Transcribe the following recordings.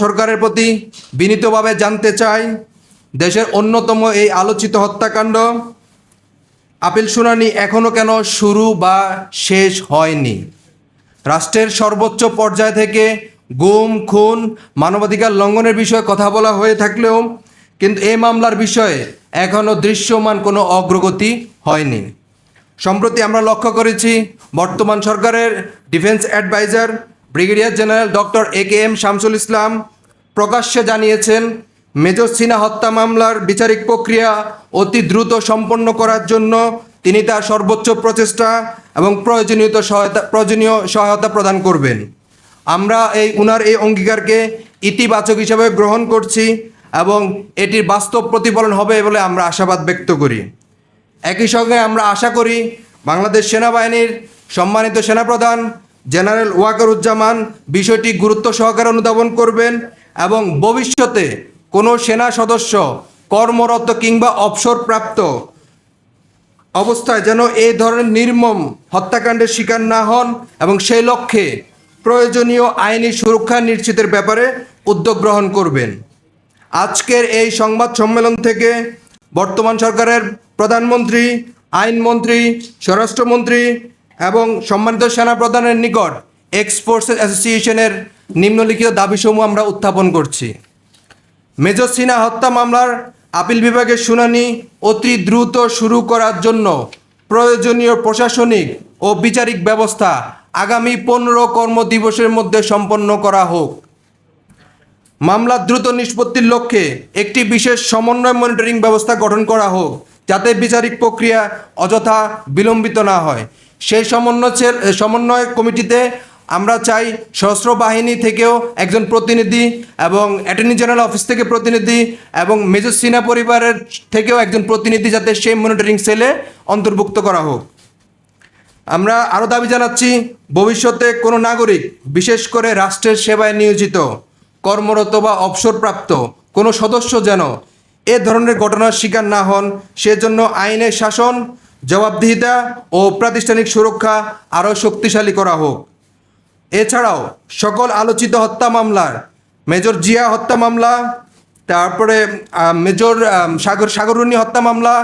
সরকারের প্রতি বিনীতভাবে জানতে চাই, দেশের অন্যতম এই আলোচিত হত্যাকাণ্ড আপিল শুনানি এখনও কেন শুরু বা শেষ হয়নি? রাষ্ট্রের সর্বোচ্চ পর্যায় থেকে গুম, খুন, মানবাধিকার লঙ্ঘনের বিষয়ে কথা বলা হয়ে থাকলেও কিন্তু এই মামলার বিষয়ে এখনও দৃশ্যমান কোনো অগ্রগতি হয়নি। সম্প্রতি আমরা লক্ষ্য করেছি, বর্তমান সরকারের defence adviser brigadier general doctor A K M. Shamsul Islam প্রকাশ্যে জানিয়েছেন, মেজর সিনহা হত্যা মামলার বিচারিক প্রক্রিয়া অতি দ্রুত সম্পন্ন করার জন্য তিনি তার সর্বোচ্চ প্রচেষ্টা এবং প্রয়োজনীয় সহায়তা প্রদান করবেন। আমরা উনার এই অঙ্গীকারকে ইতিবাচক হিসাবে গ্রহণ করছি এবং এটির বাস্তব প্রতিফলন হবে বলে আমরা আশাবাদ ব্যক্ত করি। একই সঙ্গে আমরা আশা করি বাংলাদেশ সেনাবাহিনীর সম্মানিত সেনাপ্রধান জেনারেল ওয়াকারুজ্জামান বিষয়টি গুরুত্ব সহকারে অনুধাবন করবেন এবং ভবিষ্যতে কোনো সেনা সদস্য কর্মরত কিংবা অবসরপ্রাপ্ত অবস্থায় যেন এই ধরনের নির্মম হত্যাকাণ্ডের শিকার না হন এবং সেই লক্ষ্যে প্রয়োজনীয় আইনি সুরক্ষা নিশ্চিতের ব্যাপারে উদ্যোগ গ্রহণ করবেন। আজকের এই সংবাদ সম্মেলন থেকে বর্তমান সরকারের প্রধানমন্ত্রী, আইনমন্ত্রী, স্বরাষ্ট্রমন্ত্রী এবং সম্মানিত সেনাপ্রধানের নিকট এক্স ফোর্সেস অ্যাসোসিয়েশনের নিম্নলিখিত দাবিসমূহ আমরা উত্থাপন করছি। মেজর সিনহা হত্যা মামলার আপিল বিভাগের শুনানি অতি দ্রুত শুরু করার জন্য প্রয়োজনীয় প্রশাসনিক ও বিচারিক ব্যবস্থা আগামী 15 কর্মদিবসের মধ্যে সম্পন্ন করা হোক। মামলা দ্রুত নিষ্পত্তির লক্ষ্যে একটি বিশেষ সমন্বয় মনিটরিং ব্যবস্থা গঠন করা হোক, যাতে বিচারিক প্রক্রিয়া অযথা বিলম্বিত না হয়। সেই সমন্বয় কমিটিতে আমরা চাই সশস্ত্র বাহিনী থেকেও একজন প্রতিনিধি এবং অ্যাটর্নি জেনারেল অফিস থেকে প্রতিনিধি এবং মেজর সিনহা পরিবারের থেকেও একজন প্রতিনিধি যাতে সেই মনিটরিং সেলে অন্তর্ভুক্ত করা হোক। আমরা আরও দাবি জানাচ্ছি, ভবিষ্যতে কোনো নাগরিক, বিশেষ করে রাষ্ট্রের সেবায় নিয়োজিত, কর্মরত বা অবসরপ্রাপ্ত কোনো সদস্য যেন এ ধরনের ঘটনার শিকার না হন, সেজন্য আইনের শাসন, জবাবদিহিতা ও প্রাতিষ্ঠানিক সুরক্ষা আরও শক্তিশালী করা হোক। এছাড়াও সকল আলোচিত হত্যা মামলার, মেজর জিয়া হত্যা মামলা, তারপরে মেজর সাগররুনি হত্যা মামলা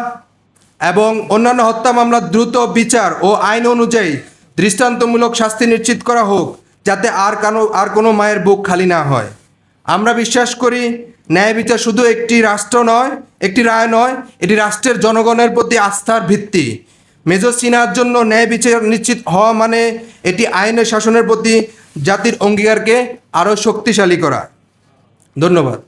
এবং অন্যান্য হত্যা মামলার দ্রুত বিচার ও আইন অনুযায়ী দৃষ্টান্তমূলক শাস্তি নিশ্চিত করা হোক, যাতে আর কোনো মায়ের বুক খালি না হয়। আমরা বিশ্বাস করি, ন্যায় বিচার শুধু একটি রায় নয়, এটি রাষ্ট্রের জনগণের প্রতি আস্থার ভিত্তি। মেজর সিনহার জন্য ন্যায় বিচার নিশ্চিত হওয়া মানে এটি আইনের শাসনের প্রতি জাতির অঙ্গীকারকে আরও শক্তিশালী করা। ধন্যবাদ।